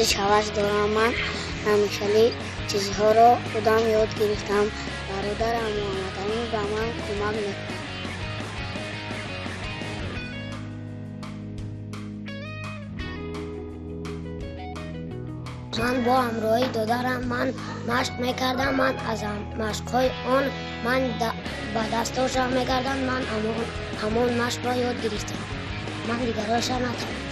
ورزش هوس دارم. من همیشه چیزها را خودم یاد گرفتم. برادرم محمد امین به من کمک می‌کند. من با همراهی دادرم مشق میکردم. من از مشق‌های آن به دستاشم میکردم. من همون مشق را یاد گرفتم. من دیگراشم نکردم.